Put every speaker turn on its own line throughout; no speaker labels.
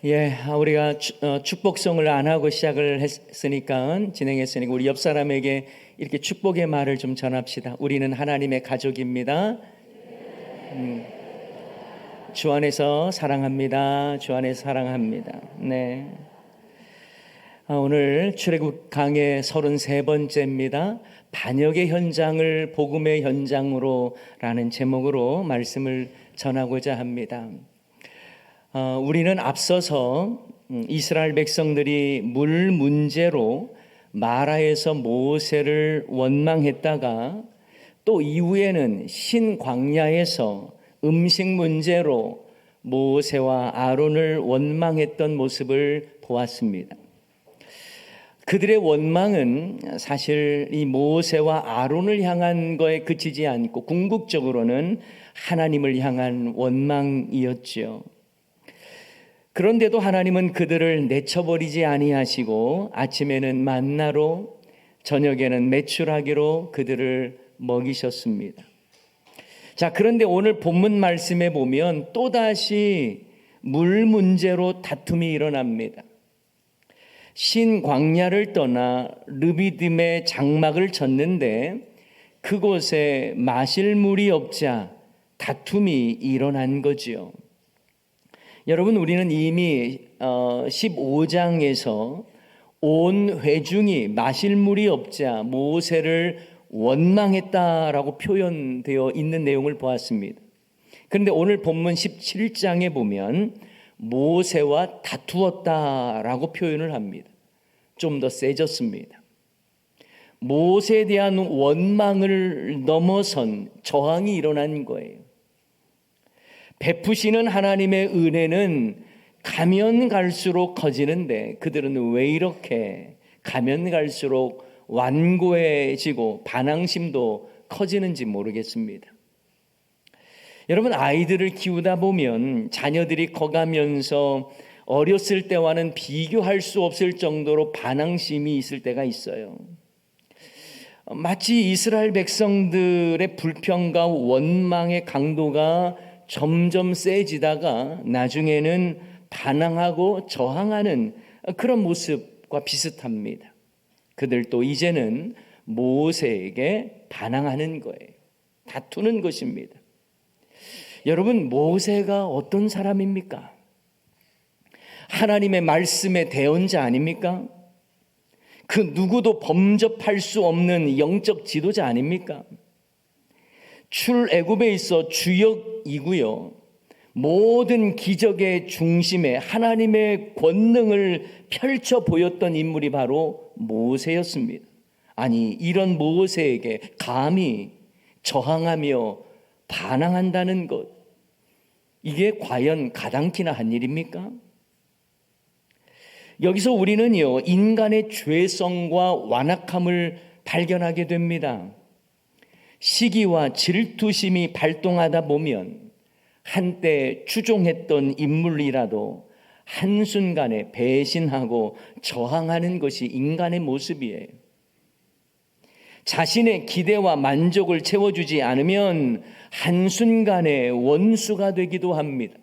우리가 축복송을 안 하고 시작을 진행했으니까 우리 옆 사람에게 이렇게 축복의 말을 좀 전합시다. 우리는 하나님의 가족입니다. 주 안에서 사랑합니다. 주 안에서 사랑합니다. 네. 오늘 출애굽 강의 33번째입니다. 반역의 현장을 복음의 현장으로 라는 제목으로 말씀을 전하고자 합니다. 우리는 앞서서 이스라엘 백성들이 물 문제로 마라에서 모세를 원망했다가 또 이후에는 신광야에서 음식 문제로 모세와 아론을 원망했던 모습을 보았습니다. 그들의 원망은 사실 이 모세와 아론을 향한 거에 그치지 않고 궁극적으로는 하나님을 향한 원망이었죠. 그런데도 하나님은 그들을 내쳐버리지 아니하시고 아침에는 만나로 저녁에는 메추라기로 그들을 먹이셨습니다. 자, 그런데 오늘 본문 말씀에 보면 또다시 물 문제로 다툼이 일어납니다. 신광야를 떠나 르비딤의 장막을 쳤는데 그곳에 마실 물이 없자 다툼이 일어난 거지요. 여러분, 우리는 이미 15장에서 온 회중이 마실 물이 없자 모세를 원망했다라고 표현되어 있는 내용을 보았습니다. 그런데 오늘 본문 17장에 보면 모세와 다투었다라고 표현을 합니다. 좀 더 세졌습니다. 모세에 대한 원망을 넘어선 저항이 일어난 거예요. 베푸시는 하나님의 은혜는 가면 갈수록 커지는데 그들은 왜 이렇게 가면 갈수록 완고해지고 반항심도 커지는지 모르겠습니다. 여러분, 아이들을 키우다 보면 자녀들이 커가면서 어렸을 때와는 비교할 수 없을 정도로 반항심이 있을 때가 있어요. 마치 이스라엘 백성들의 불평과 원망의 강도가 점점 세지다가 나중에는 반항하고 저항하는 그런 모습과 비슷합니다. 그들도 이제는 모세에게 반항하는 거예요. 다투는 것입니다. 여러분, 모세가 어떤 사람입니까? 하나님의 말씀의 대언자 아닙니까? 그 누구도 범접할 수 없는 영적 지도자 아닙니까? 출애굽에 있어 주역이고요. 모든 기적의 중심에 하나님의 권능을 펼쳐 보였던 인물이 바로 모세였습니다. 아니, 이런 모세에게 감히 저항하며 반항한다는 것, 이게 과연 가당키나 한 일입니까? 여기서 우리는요, 인간의 죄성과 완악함을 발견하게 됩니다. 시기와 질투심이 발동하다 보면 한때 추종했던 인물이라도 한순간에 배신하고 저항하는 것이 인간의 모습이에요. 자신의 기대와 만족을 채워주지 않으면 한순간에 원수가 되기도 합니다.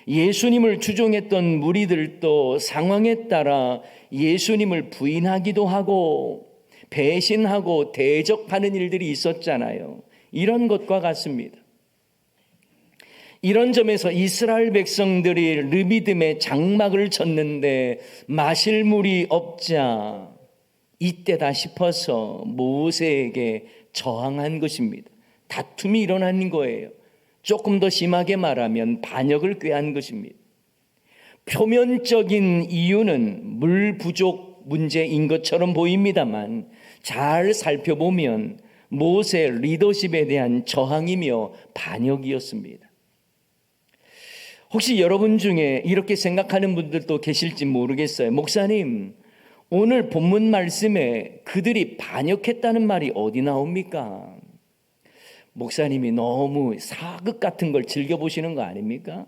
예수님을 추종했던 무리들도 상황에 따라 예수님을 부인하기도 하고 배신하고 대적하는 일들이 있었잖아요. 이런 것과 같습니다. 이런 점에서 이스라엘 백성들이 르비딤의 장막을 쳤는데 마실 물이 없자 이때다 싶어서 모세에게 저항한 것입니다. 다툼이 일어난 거예요. 조금 더 심하게 말하면 반역을 꾀한 것입니다. 표면적인 이유는 물 부족 문제인 것처럼 보입니다만 잘 살펴보면 모세 리더십에 대한 저항이며 반역이었습니다. 혹시 여러분 중에 이렇게 생각하는 분들도 계실지 모르겠어요. 목사님, 오늘 본문 말씀에 그들이 반역했다는 말이 어디 나옵니까? 목사님이 너무 사극 같은 걸 즐겨보시는 거 아닙니까?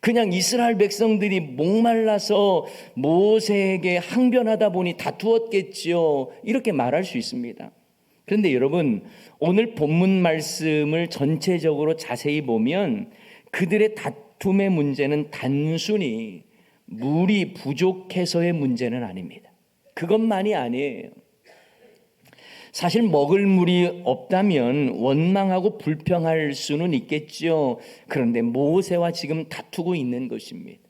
그냥 이스라엘 백성들이 목말라서 모세에게 항변하다 보니 다투었겠지요, 이렇게 말할 수 있습니다. 그런데 여러분, 오늘 본문 말씀을 전체적으로 자세히 보면 그들의 다툼의 문제는 단순히 물이 부족해서의 문제는 아닙니다. 그것만이 아니에요. 사실 먹을 물이 없다면 원망하고 불평할 수는 있겠죠. 그런데 모세와 지금 다투고 있는 것입니다.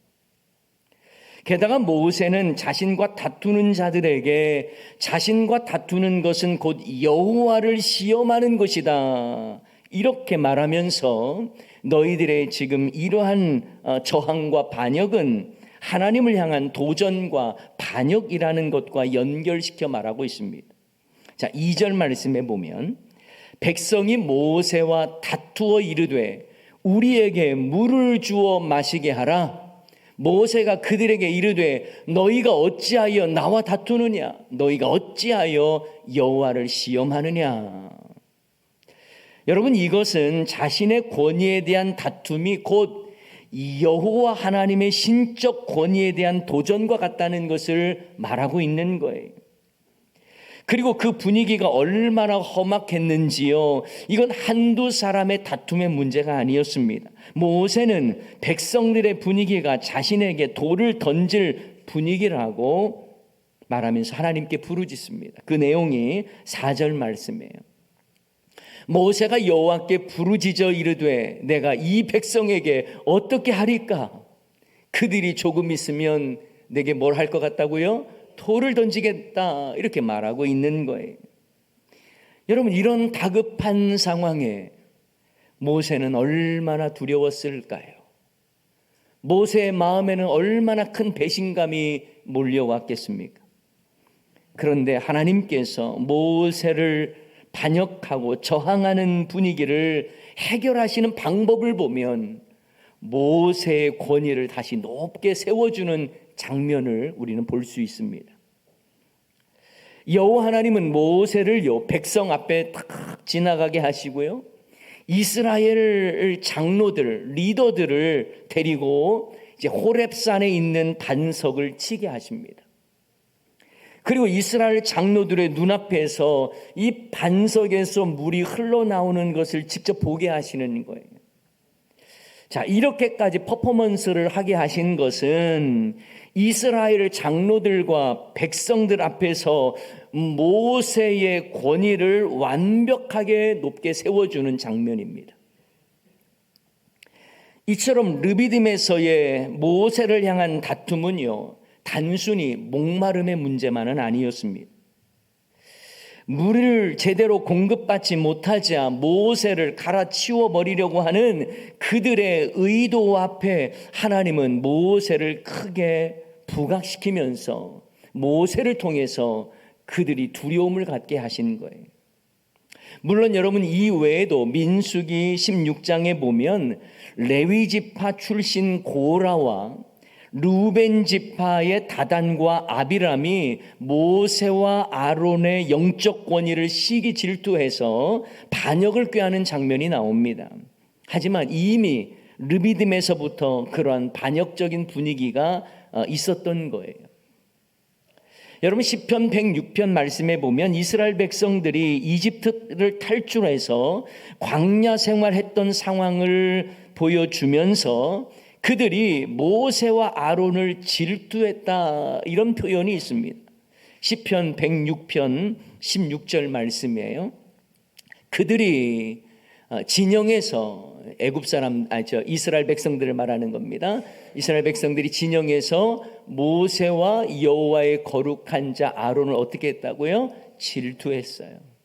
게다가 모세는 자신과 다투는 자들에게 자신과 다투는 것은 곧 여호와를 시험하는 것이다, 이렇게 말하면서 너희들의 지금 이러한 저항과 반역은 하나님을 향한 도전과 반역이라는 것과 연결시켜 말하고 있습니다. 자, 2절 말씀에 보면 백성이 모세와 다투어 이르되 우리에게 물을 주어 마시게 하라. 모세가 그들에게 이르되 너희가 어찌하여 나와 다투느냐? 너희가 어찌하여 여호와를 시험하느냐? 여러분, 이것은 자신의 권위에 대한 다툼이 곧 여호와 하나님의 신적 권위에 대한 도전과 같다는 것을 말하고 있는 거예요. 그리고 그 분위기가 얼마나 험악했는지요. 이건 한두 사람의 다툼의 문제가 아니었습니다. 모세는 백성들의 분위기가 자신에게 돌을 던질 분위기라고 말하면서 하나님께 부르짖습니다. 그 내용이 4절 말씀이에요. 모세가 여호와께 부르짖어 이르되 내가 이 백성에게 어떻게 하리까? 그들이 조금 있으면 내게 뭘 할 것 같다고요? 돌을 던지겠다, 이렇게 말하고 있는 거예요. 여러분, 이런 다급한 상황에 모세는 얼마나 두려웠을까요? 모세의 마음에는 얼마나 큰 배신감이 몰려왔겠습니까? 그런데 하나님께서 모세를 반역하고 저항하는 분위기를 해결하시는 방법을 보면 모세의 권위를 다시 높게 세워주는 장면을 우리는 볼 수 있습니다. 여호와 하나님은 모세를요 백성 앞에 탁 지나가게 하시고요, 이스라엘 장로들, 리더들을 데리고 이제 호렙산에 있는 반석을 치게 하십니다. 그리고 이스라엘 장로들의 눈앞에서 이 반석에서 물이 흘러나오는 것을 직접 보게 하시는 거예요. 자, 이렇게까지 퍼포먼스를 하게 하신 것은 이스라엘 장로들과 백성들 앞에서 모세의 권위를 완벽하게 높게 세워주는 장면입니다. 이처럼 르비딤에서의 모세를 향한 다툼은요, 단순히 목마름의 문제만은 아니었습니다. 물을 제대로 공급받지 못하자 모세를 갈아치워 버리려고 하는 그들의 의도 앞에 하나님은 모세를 크게 부각시키면서 모세를 통해서 그들이 두려움을 갖게 하신 거예요. 물론 여러분, 이 외에도 민수기 16장에 보면 레위 지파 출신 고라와 루벤 지파의 다단과 아비람이 모세와 아론의 영적 권위를 시기 질투해서 반역을 꾀하는 장면이 나옵니다. 하지만 이미 르비딤에서부터 그러한 반역적인 분위기가 있었던 거예요. 여러분, 시편 106편 말씀에 보면 이스라엘 백성들이 이집트를 탈출해서 광야 생활했던 상황을 보여주면서 그들이 모세와 아론을 질투했다, 이런 표현이 있습니다. 시편 106편 16절 말씀이에요. 그들이 진영에서 이스라엘 백성들을 말하는 겁니다. 이스라엘 백성들이 진영에서 모세와 여호와의 거룩한 자 아론을 어떻게 했다고요? 질투했어요.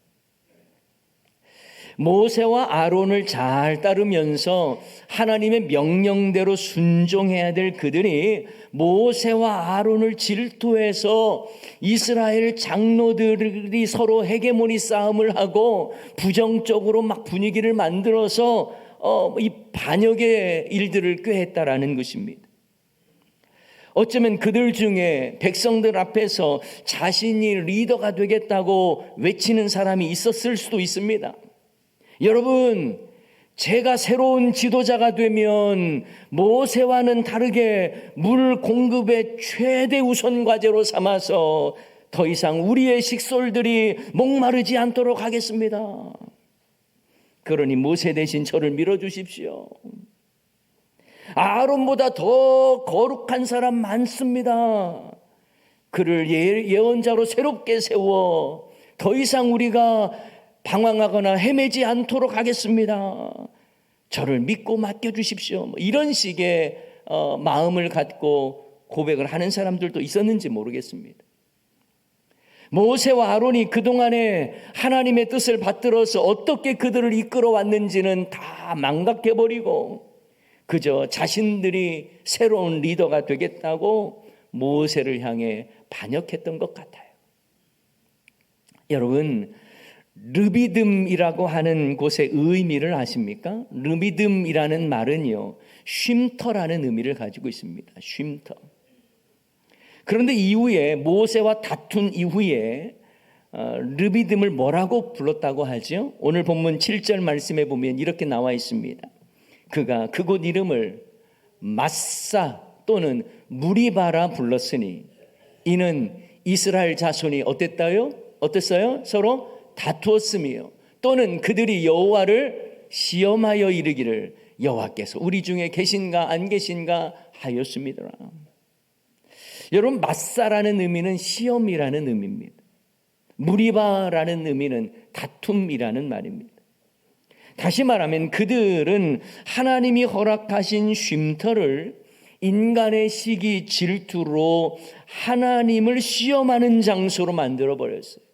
모세와 아론을 잘 따르면서 하나님의 명령대로 순종해야 될 그들이 모세와 아론을 질투해서 이스라엘 장로들이 서로 헤게모니 싸움을 하고 부정적으로 막 분위기를 만들어서 이 반역의 일들을 꾀했다라는 것입니다. 어쩌면 그들 중에 백성들 앞에서 자신이 리더가 되겠다고 외치는 사람이 있었을 수도 있습니다. 여러분, 제가 새로운 지도자가 되면 모세와는 다르게 물 공급의 최대 우선 과제로 삼아서 더 이상 우리의 식솔들이 목마르지 않도록 하겠습니다. 그러니 모세 대신 저를 밀어주십시오. 아론보다 더 거룩한 사람 많습니다. 그를 예언자로 새롭게 세워 더 이상 우리가 방황하거나 헤매지 않도록 하겠습니다. 저를 믿고 맡겨주십시오. 이런 식의 마음을 갖고 고백을 하는 사람들도 있었는지 모르겠습니다. 모세와 아론이 그동안에 하나님의 뜻을 받들어서 어떻게 그들을 이끌어 왔는지는 다 망각해버리고 그저 자신들이 새로운 리더가 되겠다고 모세를 향해 반역했던 것 같아요. 여러분, 르비딤이라고 하는 곳의 의미를 아십니까? 르비딤이라는 말은요, 쉼터라는 의미를 가지고 있습니다. 쉼터. 그런데 이후에 모세와 다툰 이후에 르비딤을 뭐라고 불렀다고 하죠? 오늘 본문 7절 말씀에 보면 이렇게 나와 있습니다. 그가 그곳 이름을 마사 또는 무리바라 불렀으니 이는 이스라엘 자손이 어땠어요? 서로 다투었으며 또는 그들이 여호와를 시험하여 이르기를 여호와께서 우리 중에 계신가 안 계신가 하였습니다. 여러분, 마사라는 의미는 시험이라는 의미입니다. 무리바라는 의미는 다툼이라는 말입니다. 다시 말하면 그들은 하나님이 허락하신 쉼터를 인간의 시기 질투로 하나님을 시험하는 장소로 만들어 버렸어요.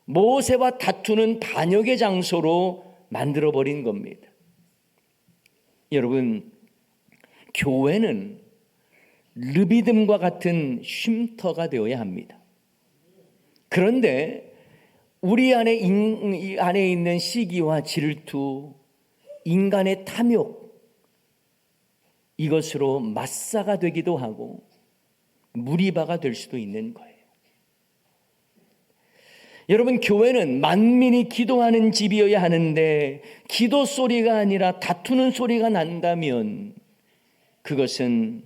모세와 다투는 반역의 장소로 만들어 버린 겁니다. 여러분, 교회는 르비딤과 같은 쉼터가 되어야 합니다. 그런데 우리 안에 있는 시기와 질투, 인간의 탐욕, 이것으로 마사가 되기도 하고 무리바가 될 수도 있는 거예요. 여러분, 교회는 만민이 기도하는 집이어야 하는데 기도 소리가 아니라 다투는 소리가 난다면 그것은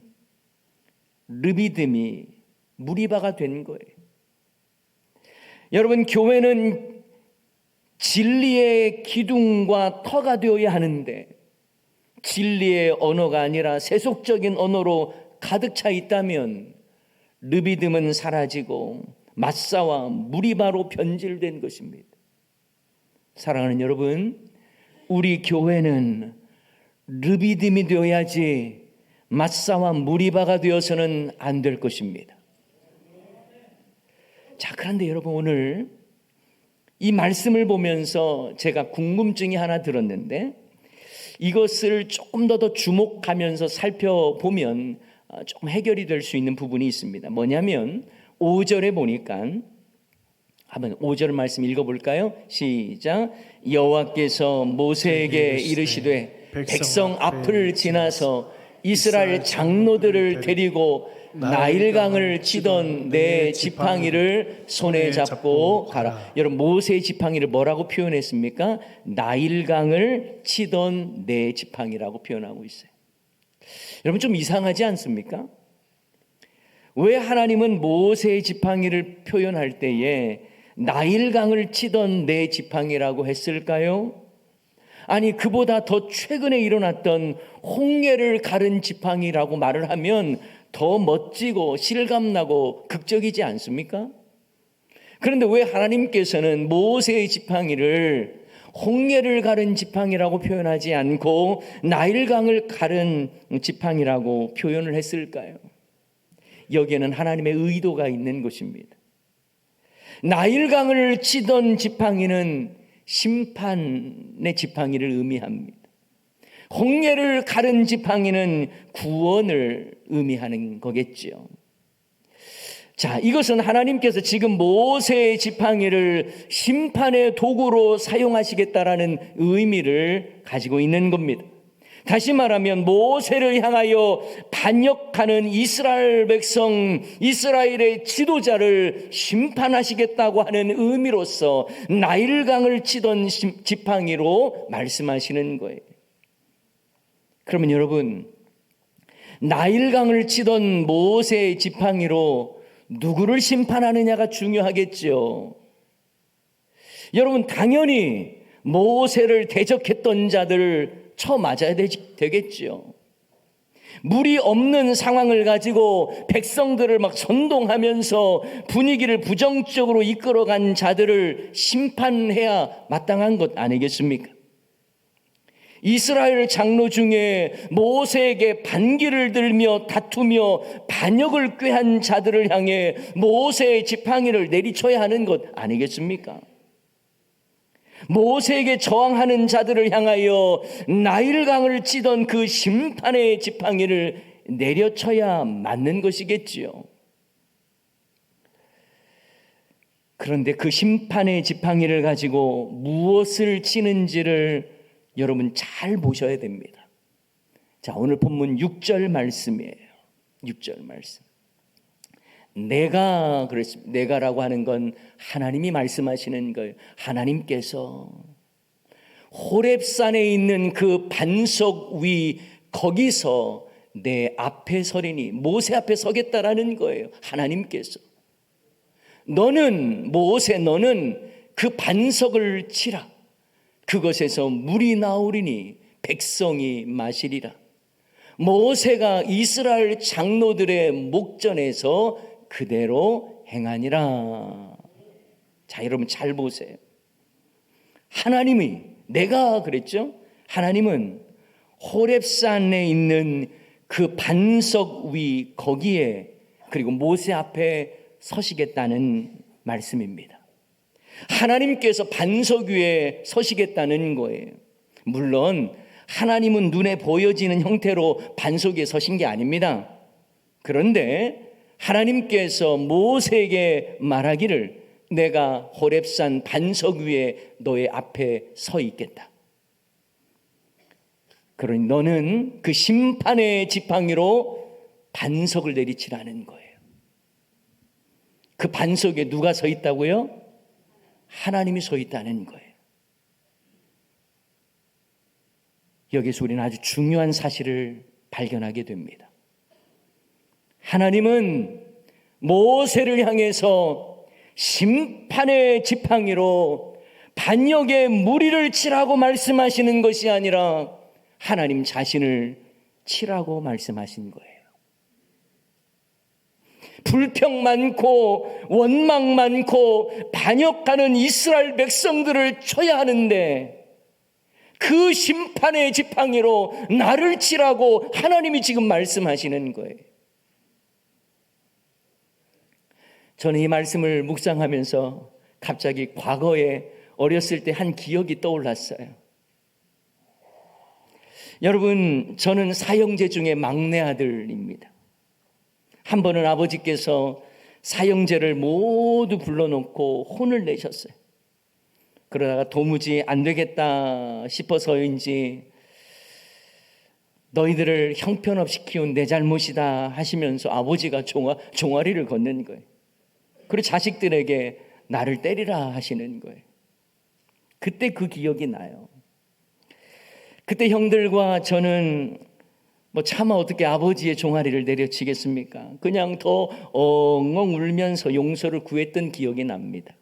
르비딤이 무리바가 된 거예요. 여러분, 교회는 진리의 기둥과 터가 되어야 하는데 진리의 언어가 아니라 세속적인 언어로 가득 차 있다면 르비딤은 사라지고 마사와 무리바로 변질된 것입니다. 사랑하는 여러분, 우리 교회는 르비딤이 되어야지 마사와 무리바가 되어서는 안 될 것입니다. 자, 그런데 여러분, 오늘 이 말씀을 보면서 제가 궁금증이 하나 들었는데 이것을 조금 더 주목하면서 살펴보면 조금 해결이 될 수 있는 부분이 있습니다. 뭐냐면 5절에 보니까 한번 5절 말씀 읽어볼까요? 시작. 여호와께서 모세에게 이르시되 백성 앞을 지나서 이스라엘 장로들을 데리고 나일강을 치던 내 지팡이를 손에 잡고 가라. 여러분, 모세의 지팡이를 뭐라고 표현했습니까? 나일강을 치던 내 지팡이라고 표현하고 있어요. 여러분, 좀 이상하지 않습니까? 왜 하나님은 모세의 지팡이를 표현할 때에 나일강을 치던 내 지팡이라고 했을까요? 아니, 그보다 더 최근에 일어났던 홍해를 가른 지팡이라고 말을 하면 더 멋지고 실감나고 극적이지 않습니까? 그런데 왜 하나님께서는 모세의 지팡이를 홍해를 가른 지팡이라고 표현하지 않고 나일강을 가른 지팡이라고 표현을 했을까요? 여기에는 하나님의 의도가 있는 것입니다. 나일강을 치던 지팡이는 심판의 지팡이를 의미합니다. 홍해를 가른 지팡이는 구원을 의미하는 거겠죠. 자, 이것은 하나님께서 지금 모세의 지팡이를 심판의 도구로 사용하시겠다라는 의미를 가지고 있는 겁니다. 다시 말하면 모세를 향하여 반역하는 이스라엘 백성, 이스라엘의 지도자를 심판하시겠다고 하는 의미로서 나일강을 치던 지팡이로 말씀하시는 거예요. 그러면 여러분, 나일강을 치던 모세의 지팡이로 누구를 심판하느냐가 중요하겠죠. 여러분, 당연히 모세를 대적했던 자들을 쳐맞아야 되겠죠. 물이 없는 상황을 가지고 백성들을 막 선동하면서 분위기를 부정적으로 이끌어간 자들을 심판해야 마땅한 것 아니겠습니까? 이스라엘 장로 중에 모세에게 반기를 들며 다투며 반역을 꾀한 자들을 향해 모세의 지팡이를 내리쳐야 하는 것 아니겠습니까? 모세에게 저항하는 자들을 향하여 나일강을 찌던 그 심판의 지팡이를 내려쳐야 맞는 것이겠지요. 그런데 그 심판의 지팡이를 가지고 무엇을 치는지를 여러분 잘 보셔야 됩니다. 자, 오늘 본문 6절 말씀이에요. 6절 말씀. 내가 그랬습니다. 내가라고 하는 건 하나님이 말씀하시는 거예요. 하나님께서 호렙산에 있는 그 반석 위 거기서 내 앞에 서리니, 모세 앞에 서겠다라는 거예요. 하나님께서. 너는 모세, 너는 그 반석을 치라. 그것에서 물이 나오리니 백성이 마시리라. 모세가 이스라엘 장로들의 목전에서 그대로 행하니라. 자, 여러분 잘 보세요. 하나님이, 내가 그랬죠? 하나님은 호렙산에 있는 그 반석 위 거기에, 그리고 모세 앞에 서시겠다는 말씀입니다. 하나님께서 반석 위에 서시겠다는 거예요. 물론 하나님은 눈에 보여지는 형태로 반석 위에 서신 게 아닙니다. 그런데 하나님께서 모세에게 말하기를 내가 호렙산 반석 위에 너의 앞에 서 있겠다. 그러니 너는 그 심판의 지팡이로 반석을 내리치라는 거예요. 그 반석에 누가 서 있다고요? 하나님이 서 있다는 거예요. 여기서 우리는 아주 중요한 사실을 발견하게 됩니다. 하나님은 모세를 향해서 심판의 지팡이로 반역의 무리를 치라고 말씀하시는 것이 아니라 하나님 자신을 치라고 말씀하신 거예요. 불평 많고 원망 많고 반역하는 이스라엘 백성들을 쳐야 하는데 그 심판의 지팡이로 나를 치라고 하나님이 지금 말씀하시는 거예요. 저는 이 말씀을 묵상하면서 갑자기 과거에 어렸을 때 한 기억이 떠올랐어요. 여러분, 저는 사형제 중에 막내 아들입니다. 한 번은 아버지께서 사형제를 모두 불러놓고 혼을 내셨어요. 그러다가 도무지 안 되겠다 싶어서인지 너희들을 형편없이 키운 내 잘못이다 하시면서 아버지가 종아리를 걷는 거예요. 그리고 자식들에게 나를 때리라 하시는 거예요. 그때 그 기억이 나요. 그때 형들과 저는 차마 어떻게 아버지의 종아리를 내려치겠습니까? 그냥 더 엉엉 울면서 용서를 구했던 기억이 납니다.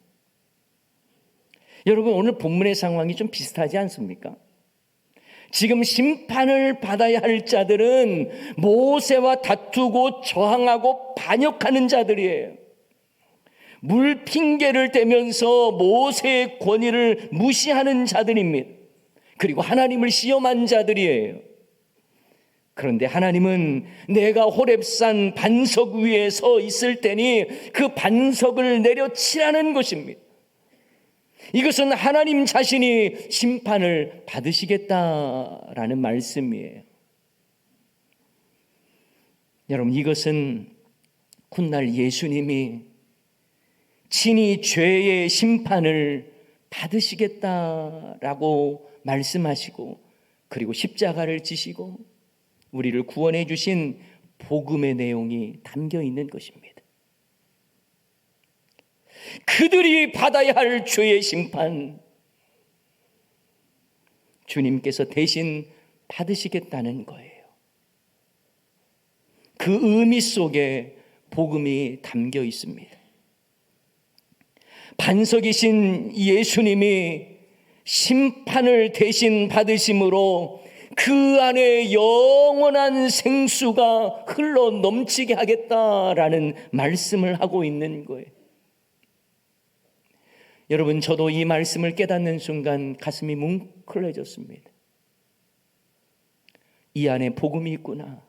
여러분, 오늘 본문의 상황이 좀 비슷하지 않습니까? 지금 심판을 받아야 할 자들은 모세와 다투고 저항하고 반역하는 자들이에요. 물 핑계를 대면서 모세의 권위를 무시하는 자들입니다. 그리고 하나님을 시험한 자들이에요. 그런데 하나님은 내가 호렙산 반석 위에 서 있을 때니 그 반석을 내려치라는 것입니다. 이것은 하나님 자신이 심판을 받으시겠다라는 말씀이에요. 여러분, 이것은 훗날 예수님이 친히 죄의 심판을 받으시겠다라고 말씀하시고 그리고 십자가를 지시고 우리를 구원해 주신 복음의 내용이 담겨 있는 것입니다. 그들이 받아야 할 죄의 심판, 주님께서 대신 받으시겠다는 거예요. 그 의미 속에 복음이 담겨 있습니다. 반석이신 예수님이 심판을 대신 받으심으로 그 안에 영원한 생수가 흘러 넘치게 하겠다라는 말씀을 하고 있는 거예요. 여러분, 저도 이 말씀을 깨닫는 순간 가슴이 뭉클해졌습니다. 이 안에 복음이 있구나.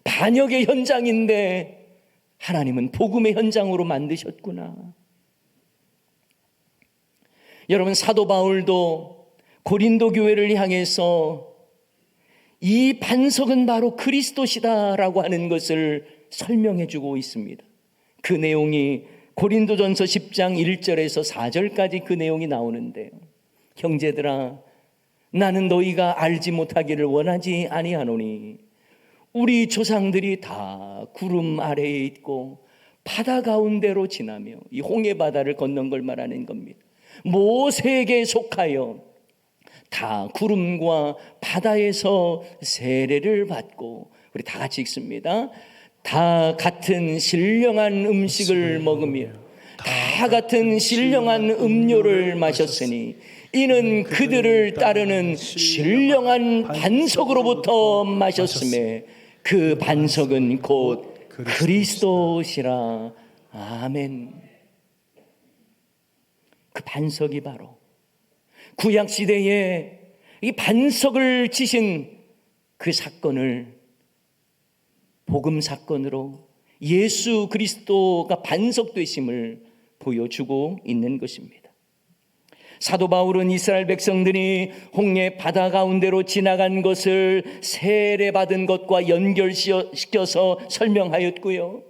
반역의 현장인데 하나님은 복음의 현장으로 만드셨구나. 여러분, 사도 바울도 고린도 교회를 향해서 이 반석은 바로 그리스도시다라고 하는 것을 설명해 주고 있습니다. 그 내용이 고린도전서 10장 1절에서 4절까지 그 내용이 나오는데요. 형제들아, 나는 너희가 알지 못하기를 원하지 아니하노니 우리 조상들이 다 구름 아래에 있고 바다 가운데로 지나며, 이 홍해 바다를 건넌 걸 말하는 겁니다. 모세에게 속하여 다 구름과 바다에서 세례를 받고, 우리 다 같이 읽습니다. 다 같은 신령한 음식을 먹으며 다 같은 신령한 음료를 마셨으니 이는 그들을 따르는 신령한 반석으로부터 마셨음에 그 반석은 곧 그리스도시라. 아멘. 그 반석이 바로 구약시대에 이 반석을 치신 그 사건을 복음 사건으로 예수 그리스도가 반석 되심을 보여주고 있는 것입니다. 사도 바울은 이스라엘 백성들이 홍해 바다 가운데로 지나간 것을 세례받은 것과 연결시켜서 설명하였고요.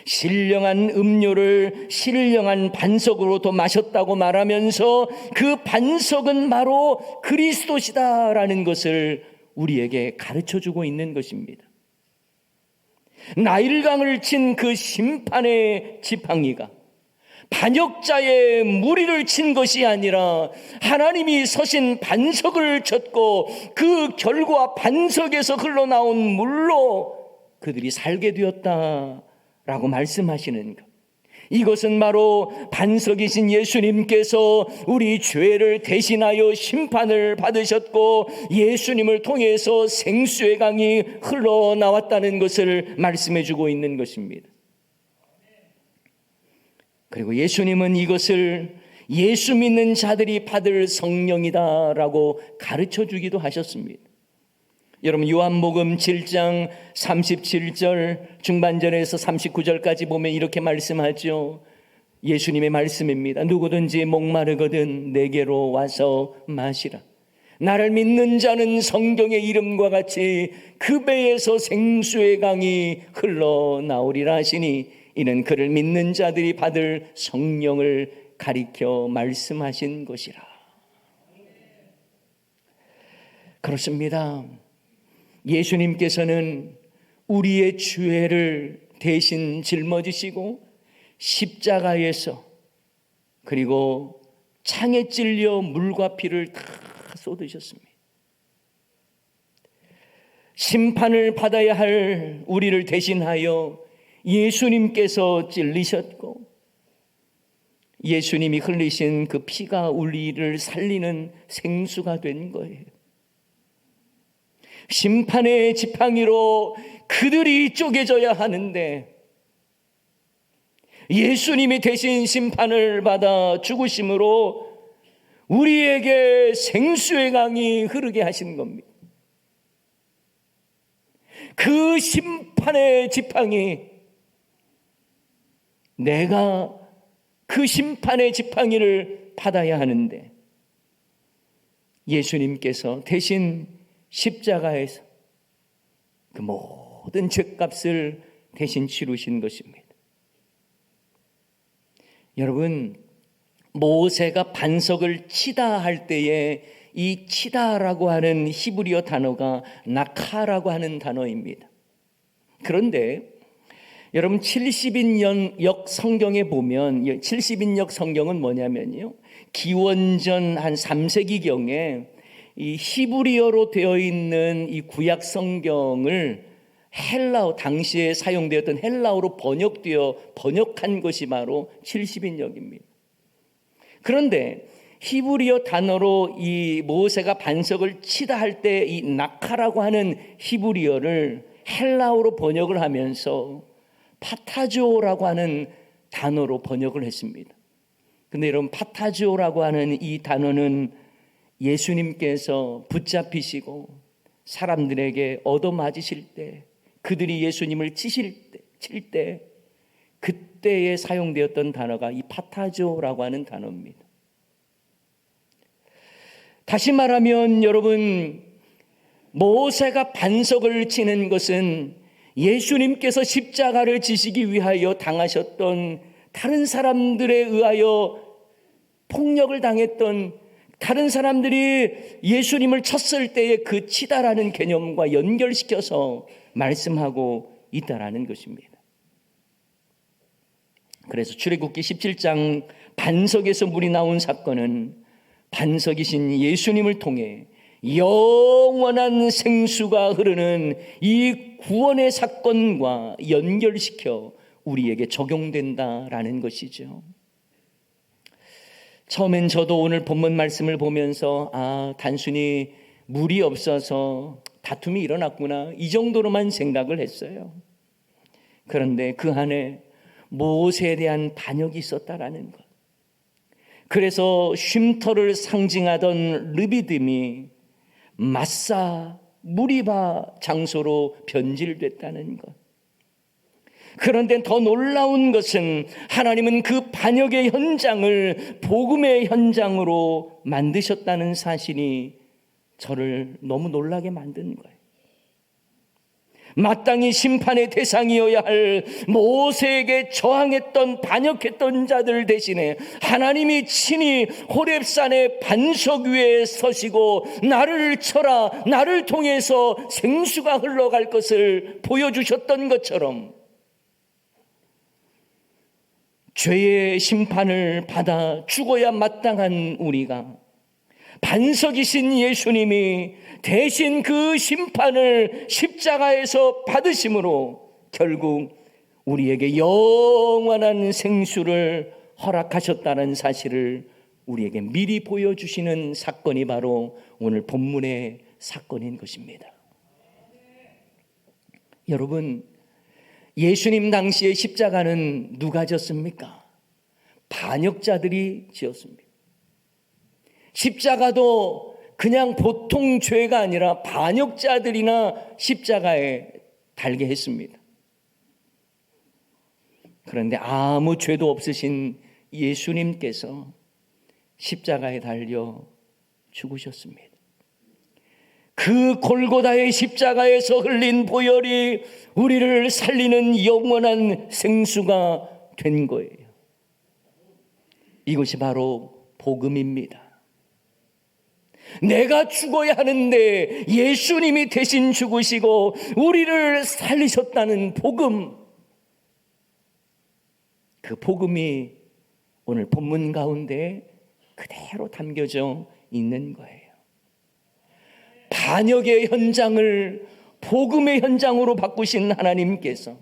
신령한 음료를 신령한 반석으로 더 마셨다고 말하면서 그 반석은 바로 그리스도시다라는 것을 우리에게 가르쳐주고 있는 것입니다. 나일강을 친 그 심판의 지팡이가 반역자의 무리를 친 것이 아니라 하나님이 서신 반석을 쳤고 그 결과 반석에서 흘러나온 물로 그들이 살게 되었다라고 말씀하시는 것. 이것은 바로 반석이신 예수님께서 우리 죄를 대신하여 심판을 받으셨고 예수님을 통해서 생수의 강이 흘러나왔다는 것을 말씀해 주고 있는 것입니다. 그리고 예수님은 이것을 예수 믿는 자들이 받을 성령이다라고 가르쳐 주기도 하셨습니다. 여러분, 요한복음 7장 37절 중반절에서 39절까지 보면 이렇게 말씀하죠. 예수님의 말씀입니다. 누구든지 목마르거든 내게로 와서 마시라. 나를 믿는 자는 성경의 이름과 같이 그 배에서 생수의 강이 흘러나오리라 하시니 이는 그를 믿는 자들이 받을 성령을 가리켜 말씀하신 것이라. 그렇습니다. 예수님께서는 우리의 죄를 대신 짊어지시고 십자가에서 그리고 창에 찔려 물과 피를 다 쏟으셨습니다. 심판을 받아야 할 우리를 대신하여 예수님께서 찔리셨고 예수님이 흘리신 그 피가 우리를 살리는 생수가 된 거예요. 심판의 지팡이로 그들이 쪼개져야 하는데 예수님이 대신 심판을 받아 죽으심으로 우리에게 생수의 강이 흐르게 하신 겁니다. 그 심판의 지팡이, 내가 그 심판의 지팡이를 받아야 하는데 예수님께서 대신 십자가에서 그 모든 죄값을 대신 치르신 것입니다. 여러분, 모세가 반석을 치다 할 때에 이 치다라고 하는 히브리어 단어가 나카라고 하는 단어입니다. 그런데 여러분 70인역 성경에 보면 70인역 성경은 뭐냐면요, 기원전 한 3세기경에 이 히브리어로 되어 있는 이 구약 성경을 헬라어, 당시에 사용되었던 헬라어로 번역한 것이 바로 70인역입니다. 그런데 히브리어 단어로 이 모세가 반석을 치다 할 때 이 나카라고 하는 히브리어를 헬라어로 번역을 하면서 파타조라고 하는 단어로 번역을 했습니다. 근데 여러분, 파타조라고 하는 이 단어는 예수님께서 붙잡히시고 사람들에게 얻어맞으실 때, 그들이 예수님을 칠 때 그때에 사용되었던 단어가 이 파타조라고 하는 단어입니다. 다시 말하면 여러분, 모세가 반석을 치는 것은 예수님께서 십자가를 지시기 위하여 당하셨던, 다른 사람들에 의하여 폭력을 당했던, 다른 사람들이 예수님을 쳤을 때의 그 치다라는 개념과 연결시켜서 말씀하고 있다라는 것입니다. 그래서 출애굽기 17장 반석에서 물이 나온 사건은 반석이신 예수님을 통해 영원한 생수가 흐르는 이 구원의 사건과 연결시켜 우리에게 적용된다라는 것이죠. 처음엔 저도 오늘 본문 말씀을 보면서 단순히 물이 없어서 다툼이 일어났구나, 이 정도로만 생각을 했어요. 그런데 그 안에 모세에 대한 반역이 있었다라는 것, 그래서 쉼터를 상징하던 르비딤이 마사, 무리바 장소로 변질됐다는 것. 그런데 더 놀라운 것은 하나님은 그 반역의 현장을 복음의 현장으로 만드셨다는 사실이 저를 너무 놀라게 만든 거예요. 마땅히 심판의 대상이어야 할 모세에게 저항했던, 반역했던 자들 대신에 하나님이 친히 호렙산의 반석 위에 서시고 나를 쳐라, 나를 통해서 생수가 흘러갈 것을 보여주셨던 것처럼 죄의 심판을 받아 죽어야 마땅한 우리가, 반석이신 예수님이 대신 그 심판을 십자가에서 받으심으로 결국 우리에게 영원한 생수를 허락하셨다는 사실을 우리에게 미리 보여주시는 사건이 바로 오늘 본문의 사건인 것입니다. 여러분, 예수님 당시의 십자가는 누가 졌습니까? 반역자들이 지었습니다. 십자가도 그냥 보통 죄가 아니라 반역자들이나 십자가에 달게 했습니다. 그런데 아무 죄도 없으신 예수님께서 십자가에 달려 죽으셨습니다. 그 골고다의 십자가에서 흘린 보혈이 우리를 살리는 영원한 생수가 된 거예요. 이것이 바로 복음입니다. 내가 죽어야 하는데 예수님이 대신 죽으시고 우리를 살리셨다는 복음, 그 복음이 오늘 본문 가운데 그대로 담겨져 있는 거예요. 반역의 현장을 복음의 현장으로 바꾸신 하나님께서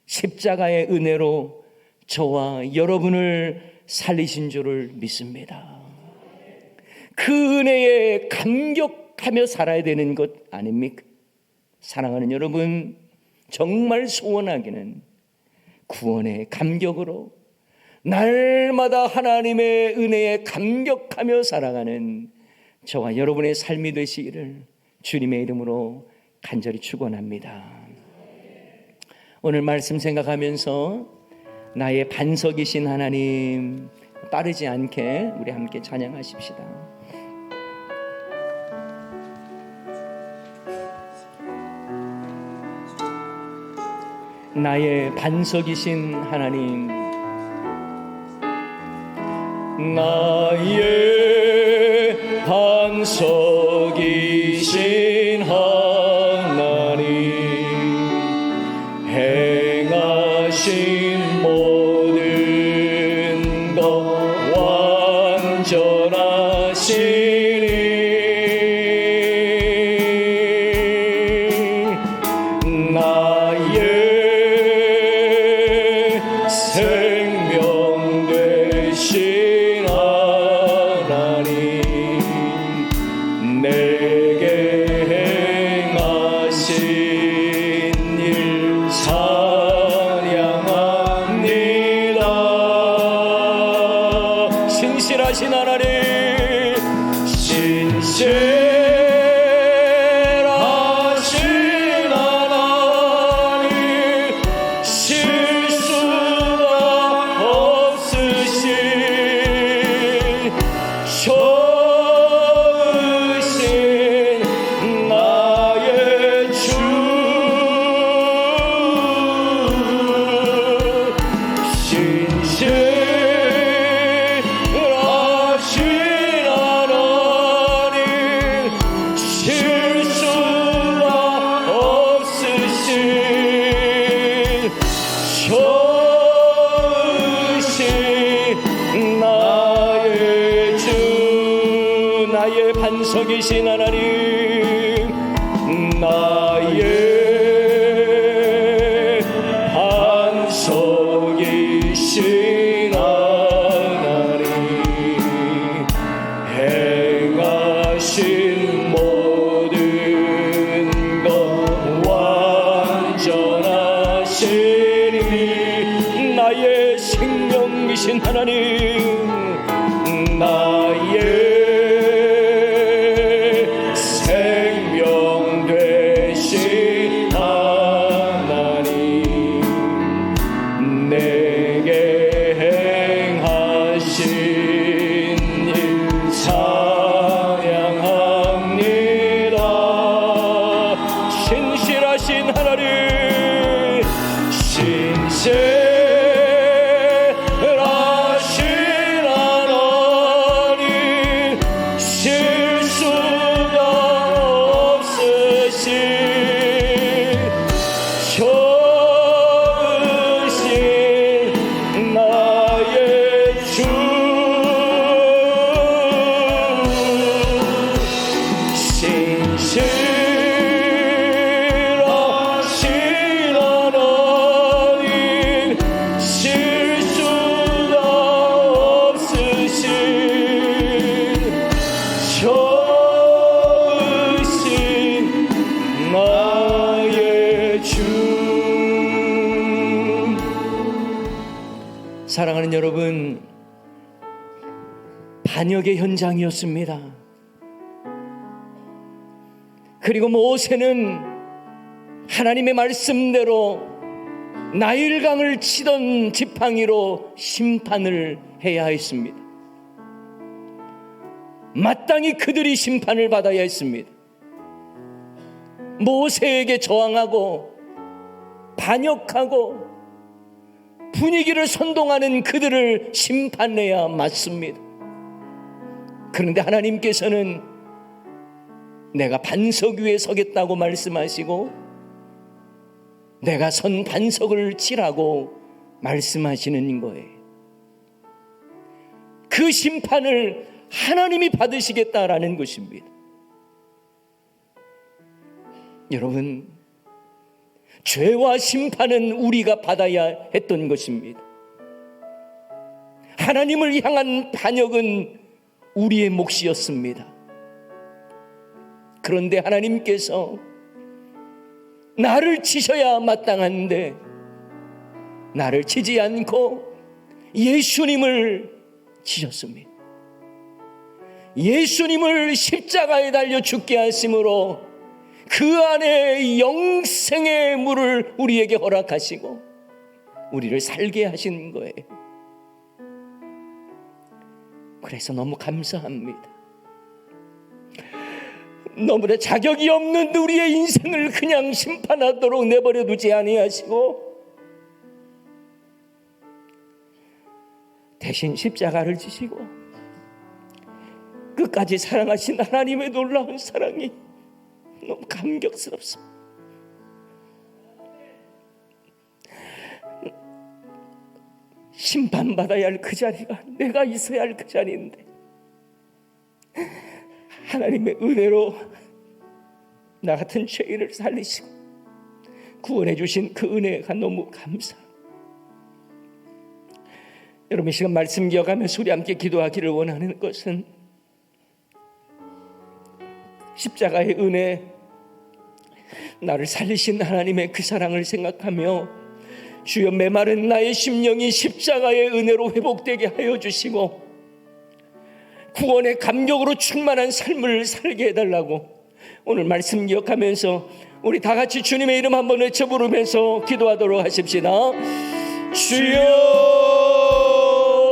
십자가의 은혜로 저와 여러분을 살리신 줄을 믿습니다. 그 은혜에 감격하며 살아야 되는 것 아닙니까? 사랑하는 여러분, 정말 소원하기는 구원의 감격으로 날마다 하나님의 은혜에 감격하며 살아가는 저와 여러분의 삶이 되시기를 주님의 이름으로 간절히 축원합니다. 오늘 말씀 생각하면서 나의 반석이신 하나님, 빠르지 않게 우리 함께 찬양하십시다. 나의 반석이신 하나님, 나의 반석이신 하나님, 행하신 모든 것 완전하시니 나의 생명 되신 하나님, 서 계신 하나님, 나의 반석이신 하나님, 행하신 모든 것 완전하시니, 나의 생명이신 하나님, 나의 생명 되신 하나님, 내게 행하신 일 찬양합니다. 신실하신 하나님, 사랑하는 여러분, 반역의 현장이었습니다. 그리고 모세는 하나님의 말씀대로 나일강을 치던 지팡이로 심판을 해야 했습니다. 마땅히 그들이 심판을 받아야 했습니다. 모세에게 저항하고 반역하고 분위기를 선동하는 그들을 심판해야 맞습니다. 그런데 하나님께서는 내가 반석 위에 서겠다고 말씀하시고 내가 선 반석을 치라고 말씀하시는 거예요. 그 심판을 하나님이 받으시겠다라는 것입니다. 여러분, 죄와 심판은 우리가 받아야 했던 것입니다. 하나님을 향한 반역은 우리의 몫이었습니다. 그런데 하나님께서 나를 치셔야 마땅한데 나를 치지 않고 예수님을 치셨습니다. 예수님을 십자가에 달려 죽게 하심으로 그 안에 영생의 물을 우리에게 허락하시고 우리를 살게 하신 거예요. 그래서 너무 감사합니다. 너무나 자격이 없는 우리의 인생을 그냥 심판하도록 내버려 두지 아니하시고 대신 십자가를 지시고 끝까지 사랑하신 하나님의 놀라운 사랑이 너무 감격스럽습니다. 심판받아야 할 그 자리가 내가 있어야 할 그 자리인데 하나님의 은혜로 나 같은 죄인을 살리시고 구원해 주신 그 은혜가 너무 감사합니다. 여러분, 이 시간 말씀 기억하면서 우리 함께 기도하기를 원하는 것은 십자가의 은혜, 나를 살리신 하나님의 그 사랑을 생각하며 주여 메마른 나의 심령이 십자가의 은혜로 회복되게 하여 주시고 구원의 감격으로 충만한 삶을 살게 해달라고 오늘 말씀 기억하면서 우리 다 같이 주님의 이름 한번 외쳐 부르면서 기도하도록 하십시다. 주여